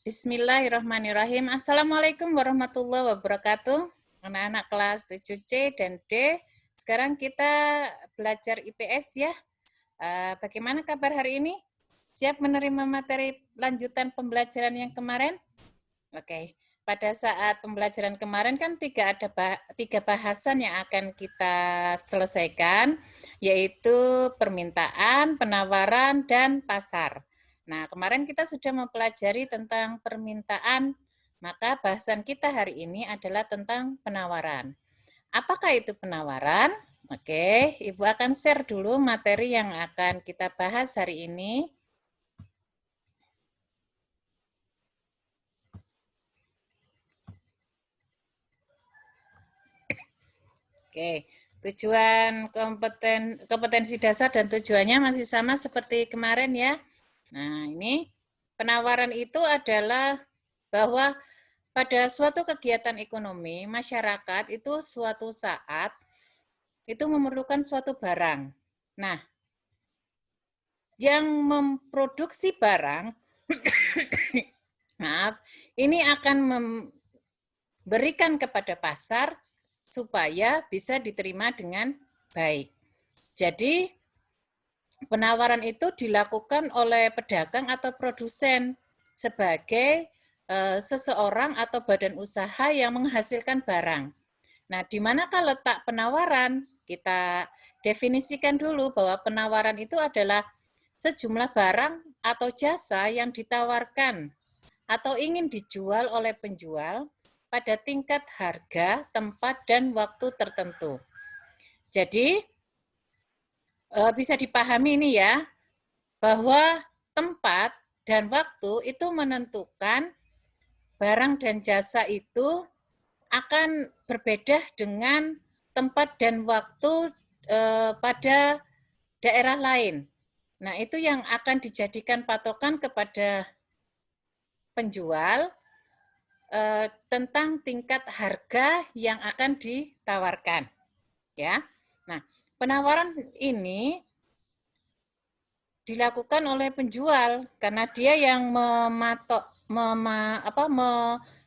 Bismillahirrahmanirrahim. Assalamualaikum warahmatullahi wabarakatuh. Anak-anak kelas 7C dan D. Sekarang kita belajar IPS ya. Bagaimana kabar hari ini? Siap menerima materi lanjutan pembelajaran yang kemarin? Oke. Pada saat pembelajaran kemarin kan tiga bahasan yang akan kita selesaikan, yaitu permintaan, penawaran, dan pasar. Nah, kemarin kita sudah mempelajari tentang permintaan, maka bahasan kita hari ini adalah tentang penawaran. Apakah itu penawaran? Oke, Ibu akan share dulu materi yang akan kita bahas hari ini. Oke, tujuan kompetensi dasar dan tujuannya masih sama seperti kemarin ya. Nah, ini penawaran itu adalah bahwa pada suatu kegiatan ekonomi, masyarakat itu suatu saat itu memerlukan suatu barang. Nah, yang memproduksi barang, maaf, ini akan memberikan kepada pasar supaya bisa diterima dengan baik. Jadi, penawaran itu dilakukan oleh pedagang atau produsen sebagai seseorang atau badan usaha yang menghasilkan barang. Nah, di manakah letak penawaran? Kita definisikan dulu bahwa penawaran itu adalah sejumlah barang atau jasa yang ditawarkan atau ingin dijual oleh penjual pada tingkat harga, tempat, dan waktu tertentu. Jadi, bisa dipahami ini ya, bahwa tempat dan waktu itu menentukan barang dan jasa itu akan berbeda dengan tempat dan waktu pada daerah lain. Nah, itu yang akan dijadikan patokan kepada penjual tentang tingkat harga yang akan ditawarkan, ya. Nah, penawaran ini dilakukan oleh penjual karena dia yang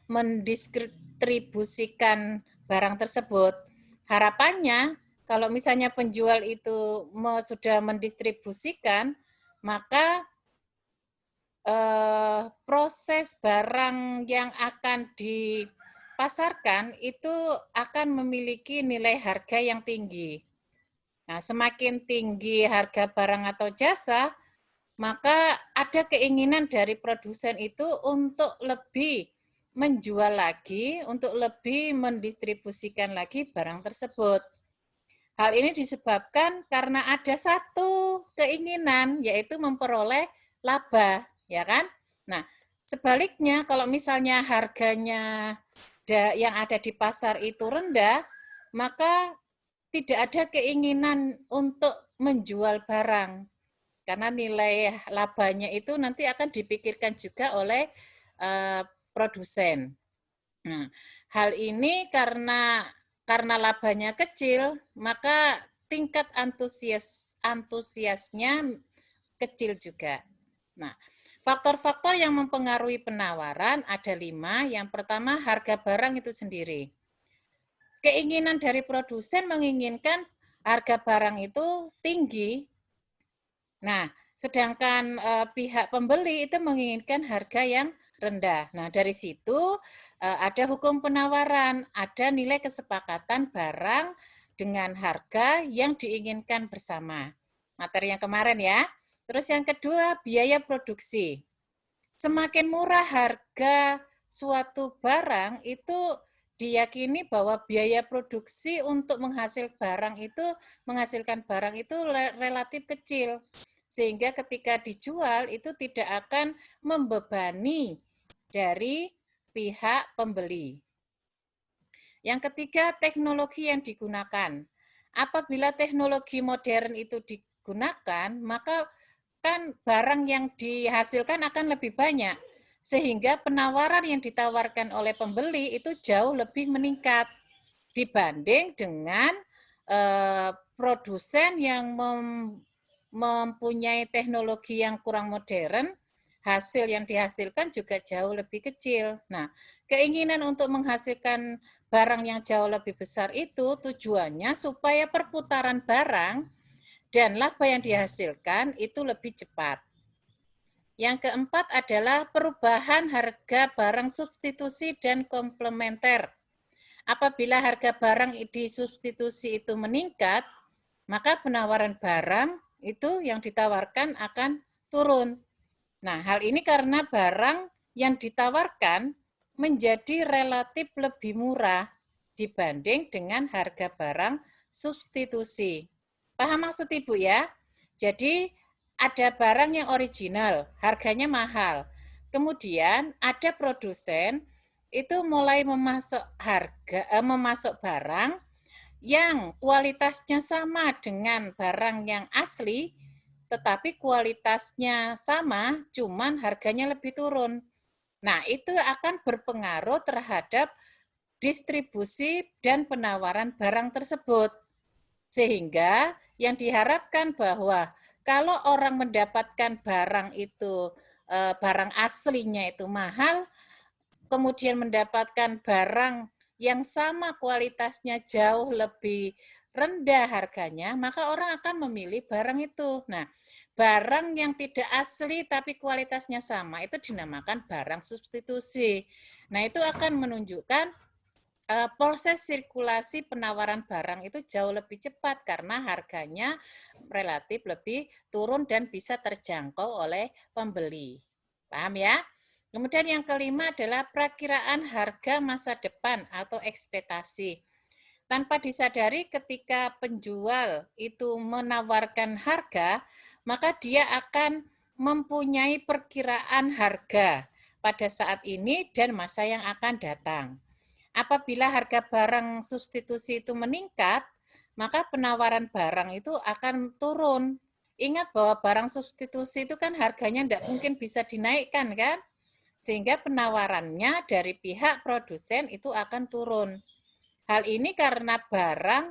mendistribusikan barang tersebut. Harapannya kalau misalnya penjual itu sudah mendistribusikan, maka proses barang yang akan dipasarkan itu akan memiliki nilai harga yang tinggi. Nah, semakin tinggi harga barang atau jasa, maka ada keinginan dari produsen itu untuk lebih menjual lagi, untuk lebih mendistribusikan lagi barang tersebut. Hal ini disebabkan karena ada satu keinginan, yaitu memperoleh laba, ya kan? Nah, sebaliknya kalau misalnya harganya yang ada di pasar itu rendah, maka tidak ada keinginan untuk menjual barang. Karena nilai labanya itu nanti akan dipikirkan juga oleh produsen. Nah, hal ini karena labanya kecil, maka tingkat antusiasnya kecil juga. Nah, faktor-faktor yang mempengaruhi penawaran ada 5. Yang pertama, harga barang itu sendiri. Keinginan dari produsen menginginkan harga barang itu tinggi. Nah, sedangkan pihak pembeli itu menginginkan harga yang rendah. Nah, dari situ ada hukum penawaran, ada nilai kesepakatan barang dengan harga yang diinginkan bersama. Materi yang kemarin ya. Terus yang kedua, biaya produksi. Semakin murah harga suatu barang itu diyakini bahwa biaya produksi untuk menghasilkan barang itu relatif kecil. Sehingga ketika dijual itu tidak akan membebani dari pihak pembeli. Yang ketiga, teknologi yang digunakan. Apabila teknologi modern itu digunakan, maka kan barang yang dihasilkan akan lebih banyak. Sehingga penawaran yang ditawarkan oleh pembeli itu jauh lebih meningkat dibanding dengan produsen yang mempunyai teknologi yang kurang modern, hasil yang dihasilkan juga jauh lebih kecil. Nah, keinginan untuk menghasilkan barang yang jauh lebih besar itu tujuannya supaya perputaran barang dan laba yang dihasilkan itu lebih cepat. Yang keempat adalah perubahan harga barang substitusi dan komplementer. Apabila harga barang disubstitusi itu meningkat, maka penawaran barang itu yang ditawarkan akan turun. Nah, hal ini karena barang yang ditawarkan menjadi relatif lebih murah dibanding dengan harga barang substitusi. Paham maksud Ibu ya? Jadi ada barang yang original, harganya mahal. Kemudian ada produsen itu mulai memasok barang yang kualitasnya sama dengan barang yang asli, tetapi kualitasnya sama, cuman harganya lebih turun. Nah, itu akan berpengaruh terhadap distribusi dan penawaran barang tersebut. Sehingga yang diharapkan bahwa kalau orang mendapatkan barang itu, barang aslinya itu mahal, kemudian mendapatkan barang yang sama kualitasnya jauh lebih rendah harganya, maka orang akan memilih barang itu. Nah, barang yang tidak asli tapi kualitasnya sama itu dinamakan barang substitusi. Nah, itu akan menunjukkan proses sirkulasi penawaran barang itu jauh lebih cepat karena harganya relatif lebih turun dan bisa terjangkau oleh pembeli. Paham ya? Kemudian yang kelima adalah perakiraan harga masa depan atau ekspektasi. Tanpa disadari ketika penjual itu menawarkan harga, maka dia akan mempunyai perkiraan harga pada saat ini dan masa yang akan datang. Apabila harga barang substitusi itu meningkat, maka penawaran barang itu akan turun. Ingat bahwa barang substitusi itu kan harganya tidak mungkin bisa dinaikkan kan? Sehingga penawarannya dari pihak produsen itu akan turun. Hal ini karena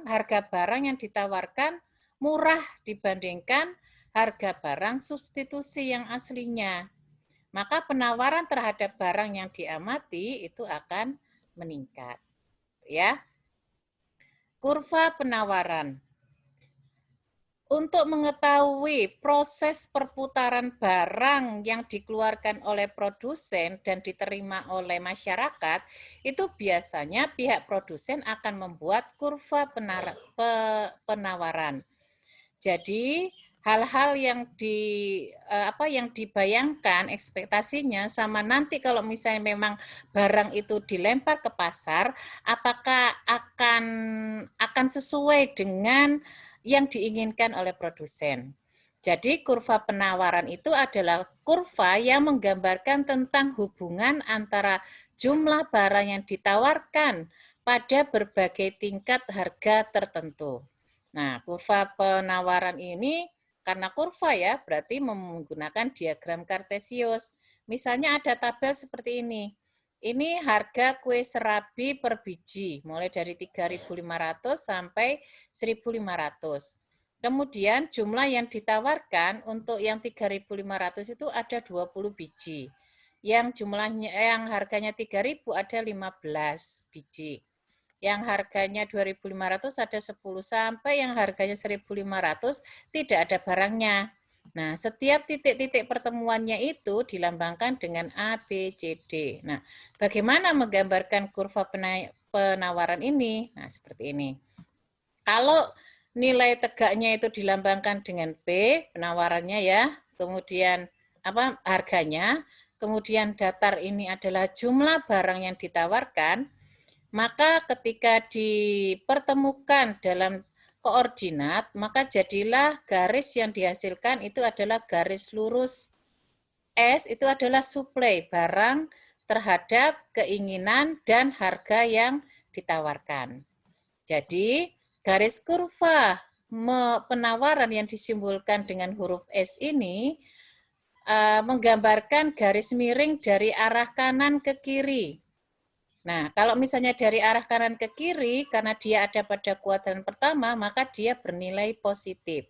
harga barang yang ditawarkan murah dibandingkan harga barang substitusi yang aslinya. Maka penawaran terhadap barang yang diamati itu akan meningkat. Ya. Kurva penawaran. Untuk mengetahui proses perputaran barang yang dikeluarkan oleh produsen dan diterima oleh masyarakat, itu biasanya pihak produsen akan membuat kurva penawaran. Jadi hal-hal yang dibayangkan ekspektasinya sama nanti kalau misalnya memang barang itu dilempar ke pasar, apakah akan sesuai dengan yang diinginkan oleh produsen. Jadi kurva penawaran itu adalah kurva yang menggambarkan tentang hubungan antara jumlah barang yang ditawarkan pada berbagai tingkat harga tertentu. Nah, kurva penawaran ini karena kurva ya, berarti menggunakan diagram kartesius. Misalnya ada tabel seperti ini. Ini harga kue serabi per biji, mulai dari 3.500 sampai 1.500. Kemudian jumlah yang ditawarkan untuk yang 3.500 itu ada 20 biji. Yang harganya 3.000 ada 15 biji. Yang harganya 2.500 ada 10 sampai yang harganya 1.500 tidak ada barangnya. Nah, setiap titik-titik pertemuannya itu dilambangkan dengan A, B, C, D. Nah, bagaimana menggambarkan kurva penawaran ini? Nah, seperti ini. Kalau nilai tegaknya itu dilambangkan dengan B, penawarannya ya, kemudian harganya, kemudian datar ini adalah jumlah barang yang ditawarkan, maka ketika dipertemukan dalam koordinat, maka jadilah garis yang dihasilkan itu adalah garis lurus. S itu adalah suplai barang terhadap keinginan dan harga yang ditawarkan. Jadi, garis kurva penawaran yang disimbolkan dengan huruf S ini menggambarkan garis miring dari arah kanan ke kiri. Nah, kalau misalnya dari arah kanan ke kiri, karena dia ada pada kuadran pertama, maka dia bernilai positif.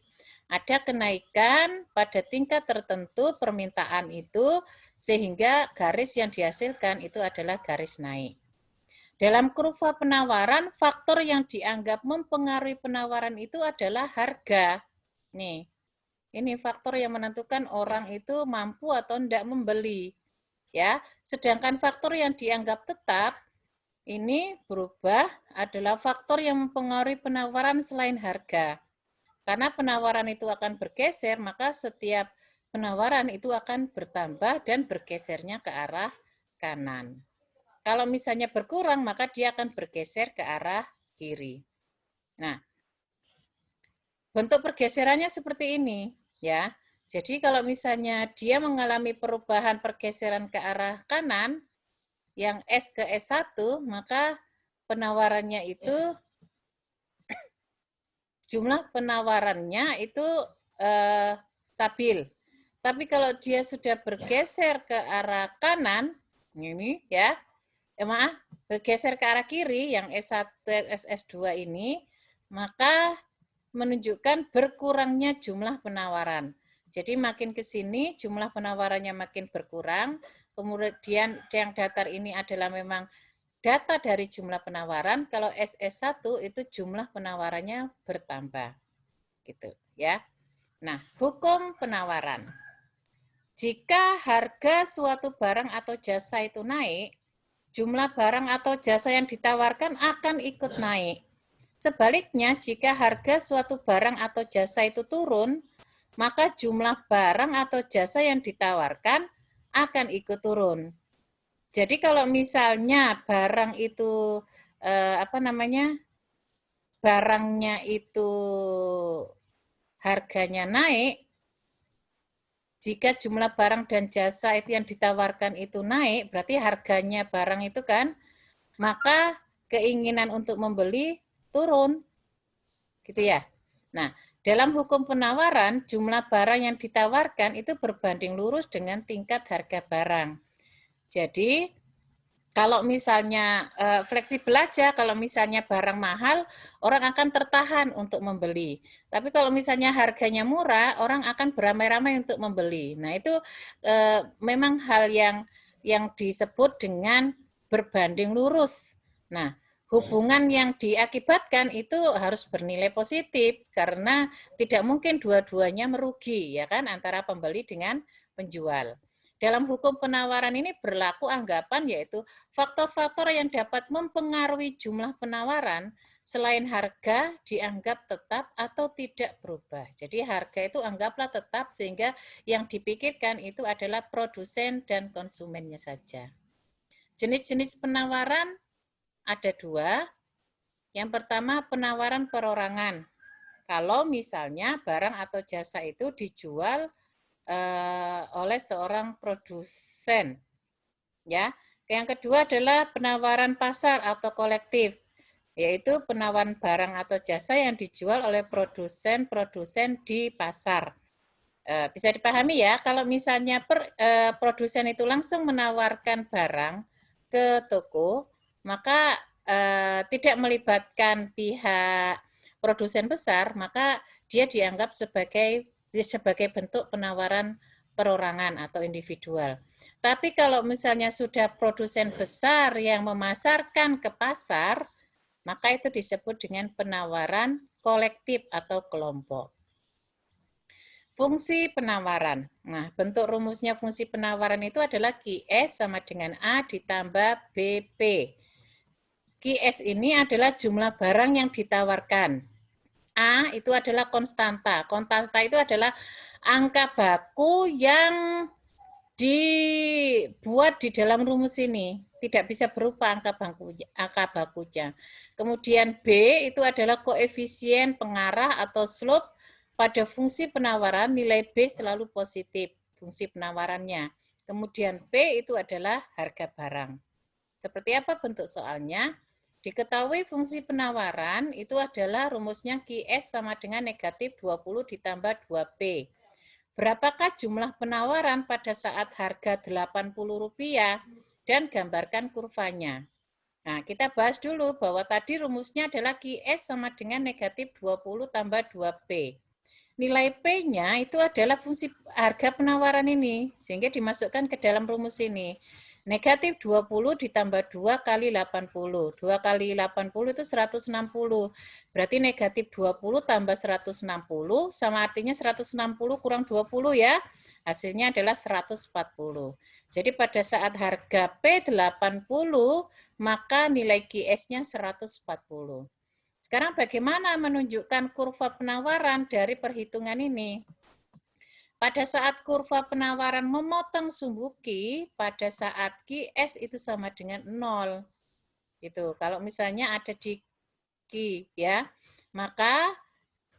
Ada kenaikan pada tingkat tertentu permintaan itu, sehingga garis yang dihasilkan itu adalah garis naik. Dalam kurva penawaran, faktor yang dianggap mempengaruhi penawaran itu adalah harga. Nih, ini faktor yang menentukan orang itu mampu atau tidak membeli. Ya, sedangkan faktor yang dianggap tetap ini berubah adalah faktor yang mempengaruhi penawaran selain harga. Karena penawaran itu akan bergeser, maka setiap penawaran itu akan bertambah dan bergesernya ke arah kanan. Kalau misalnya berkurang, maka dia akan bergeser ke arah kiri. Nah, bentuk pergeserannya seperti ini, ya. Jadi kalau misalnya dia mengalami perubahan pergeseran ke arah kanan, yang S ke S1, maka penawarannya itu, jumlah penawarannya itu stabil. Tapi kalau dia sudah bergeser ke arah kanan, ini ya, maaf, bergeser ke arah kiri yang S1, SS2 ini, maka menunjukkan berkurangnya jumlah penawaran. Jadi makin ke sini jumlah penawarannya makin berkurang, kemudian yang datar ini adalah memang data dari jumlah penawaran, kalau SS1 itu jumlah penawarannya bertambah. Gitu ya. Nah, hukum penawaran. Jika harga suatu barang atau jasa itu naik, jumlah barang atau jasa yang ditawarkan akan ikut naik. Sebaliknya, jika harga suatu barang atau jasa itu turun, maka jumlah barang atau jasa yang ditawarkan akan ikut turun. Jadi kalau misalnya barang itu barangnya itu harganya naik, jika jumlah barang dan jasa itu yang ditawarkan itu naik, berarti harganya barang itu kan, maka keinginan untuk membeli turun. Gitu ya. Nah, dalam hukum penawaran, jumlah barang yang ditawarkan itu berbanding lurus dengan tingkat harga barang. Jadi, kalau misalnya fleksibel aja, kalau misalnya barang mahal, orang akan tertahan untuk membeli. Tapi kalau misalnya harganya murah, orang akan beramai-ramai untuk membeli. Nah, itu memang hal yang disebut dengan berbanding lurus. Nah, hubungan yang diakibatkan itu harus bernilai positif karena tidak mungkin dua-duanya merugi, ya kan, antara pembeli dengan penjual. Dalam hukum penawaran ini berlaku anggapan yaitu faktor-faktor yang dapat mempengaruhi jumlah penawaran selain harga dianggap tetap atau tidak berubah. Jadi harga itu anggaplah tetap sehingga yang dipikirkan itu adalah produsen dan konsumennya saja. Jenis-jenis penawaran ada dua. Yang pertama penawaran perorangan. Kalau misalnya barang atau jasa itu dijual oleh seorang produsen, ya. Yang kedua adalah penawaran pasar atau kolektif, yaitu penawaran barang atau jasa yang dijual oleh produsen-produsen di pasar. Bisa dipahami ya, kalau misalnya produsen itu langsung menawarkan barang ke toko, maka tidak melibatkan pihak produsen besar, maka dia dianggap sebagai bentuk penawaran perorangan atau individual. Tapi kalau misalnya sudah produsen besar yang memasarkan ke pasar, maka itu disebut dengan penawaran kolektif atau kelompok. Fungsi penawaran. Nah, bentuk rumusnya fungsi penawaran itu adalah QS sama dengan A ditambah BP. QS ini adalah jumlah barang yang ditawarkan. A itu adalah konstanta. Konstanta itu adalah angka baku yang dibuat di dalam rumus ini. Tidak bisa berupa angka bakunya. Kemudian B itu adalah koefisien pengarah atau slope pada fungsi penawaran. Nilai B selalu positif, fungsi penawarannya. Kemudian P itu adalah harga barang. Seperti apa bentuk soalnya? Diketahui fungsi penawaran itu adalah rumusnya QS sama dengan negatif 20 ditambah 2P. Berapakah jumlah penawaran pada saat harga Rp80 dan gambarkan kurvanya. Nah, kita bahas dulu bahwa tadi rumusnya adalah QS sama dengan negatif 20 tambah 2P. nilai P-nya itu adalah fungsi harga penawaran ini, sehingga dimasukkan ke dalam rumus ini. Negatif 20 ditambah 2 kali 80. 2 kali 80 itu 160. Berarti negatif 20 tambah 160 sama artinya 160 kurang 20 ya. Hasilnya adalah 140. Jadi pada saat harga P 80, maka nilai QS-nya 140. Sekarang bagaimana menunjukkan kurva penawaran dari perhitungan ini? Pada saat kurva penawaran memotong sumbu Q, pada saat QS itu sama dengan 0. Gitu. Kalau misalnya ada di Q, ya, maka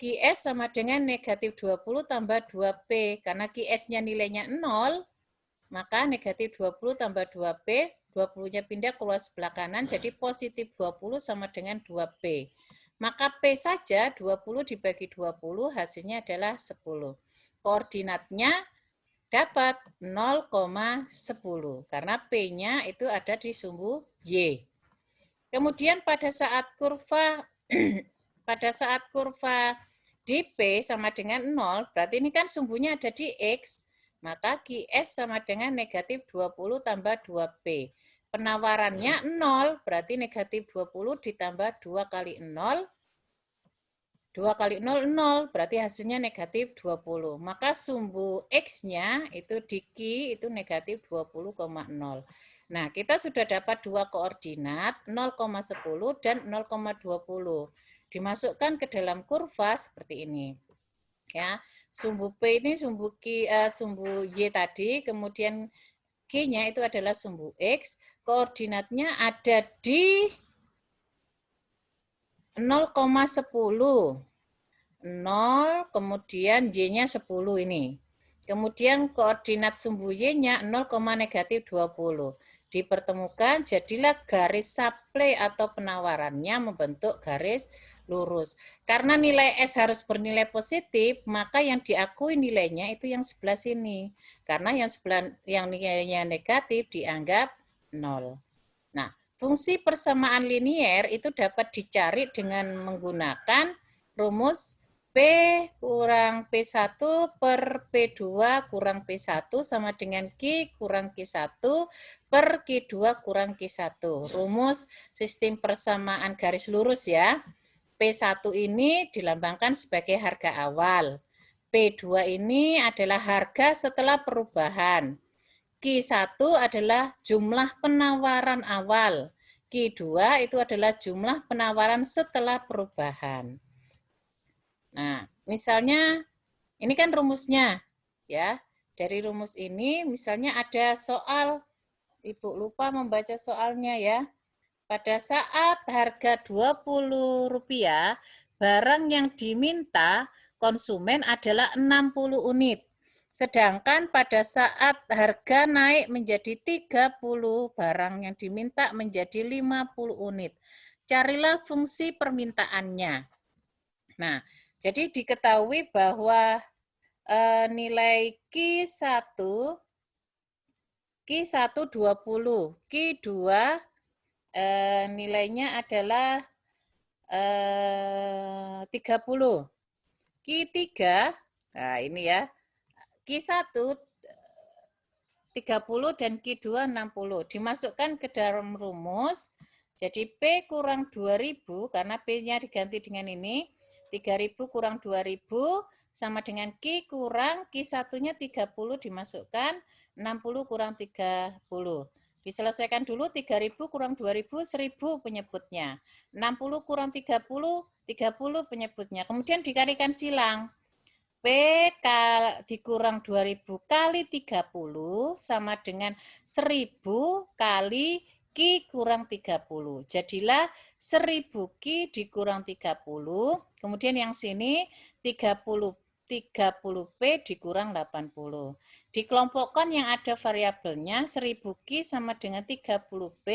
QS sama dengan negatif 20 tambah 2P. Karena QS-nya nilainya 0, maka negatif 20 tambah 2P, 20-nya pindah keluar sebelah kanan, jadi positif 20 sama dengan 2P. Maka P saja 20 dibagi 20, hasilnya adalah 10. Koordinatnya dapat 0,10 karena P-nya itu ada di sumbu Y. Kemudian pada saat kurva di P sama dengan 0, berarti ini kan sumbunya ada di X, maka QS sama dengan negatif 20 tambah 2P. Penawarannya 0, berarti negatif 20 ditambah 2 kali 0, 2 kali 0, 0, berarti hasilnya negatif 20. Maka sumbu X-nya itu di Q itu negatif 20,0. Nah, kita sudah dapat dua koordinat, 0,10 dan 0,20. Dimasukkan ke dalam kurva seperti ini. Ya, sumbu P ini sumbu Y tadi, kemudian Q-nya itu adalah sumbu X, koordinatnya ada di 0,10. 0, kemudian Y-nya 10 ini. Kemudian koordinat sumbu Y-nya 0, negatif 20. Dipertemukan, jadilah garis supply atau penawarannya membentuk garis lurus. Karena nilai S harus bernilai positif, maka yang diakui nilainya itu yang sebelah sini. Karena yang nilainya negatif dianggap 0. Nah, fungsi persamaan linier itu dapat dicari dengan menggunakan rumus P kurang P1 per P2 kurang P1 sama dengan Q kurang Q1 per Q2 kurang Q1. Rumus sistem persamaan garis lurus ya. P1 ini dilambangkan sebagai harga awal. P2 ini adalah harga setelah perubahan. Q1 adalah jumlah penawaran awal. Q2 itu adalah jumlah penawaran setelah perubahan. Nah, misalnya ini kan rumusnya ya. Dari rumus ini misalnya ada soal, Ibu lupa membaca soalnya ya. Pada saat harga Rp20, barang yang diminta konsumen adalah 60 unit. Sedangkan pada saat harga naik menjadi 30, barang yang diminta menjadi 50 unit. Carilah fungsi permintaannya. Nah, jadi diketahui bahwa nilai Q1 20, Q2 nilainya adalah 30. Q3, nah ini ya, Q1 30 dan Q2 60. Dimasukkan ke dalam rumus, jadi P kurang 2000, karena P-nya diganti dengan ini, 3000 kurang 2000, sama dengan Q kurang Q1-nya 30 dimasukkan, 60 kurang 30. Diselesaikan dulu, 3000 kurang 2000, 1000 penyebutnya. 60 kurang 30, 30 penyebutnya. Kemudian dikalikan silang. P dikurang 2000 kali 30 sama dengan 1000 kali Q kurang 30. Jadilah 1000 Q dikurang 30. Kemudian yang sini 30P dikurang 80. Dikelompokkan yang ada variabelnya 1000 Q sama dengan 30P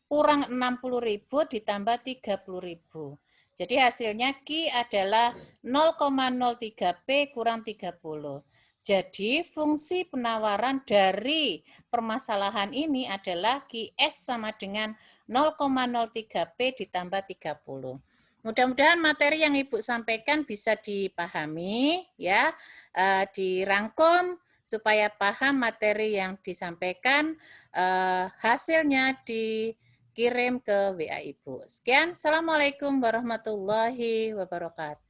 kurang 60.000 ditambah 30.000. Jadi hasilnya Q adalah 0,03P kurang 30. Jadi fungsi penawaran dari permasalahan ini adalah QS sama dengan 0,03P ditambah 30. Mudah-mudahan materi yang Ibu sampaikan bisa dipahami, ya, dirangkum supaya paham materi yang disampaikan, hasilnya dikirim ke WA Ibu. Sekian, Assalamualaikum warahmatullahi wabarakatuh.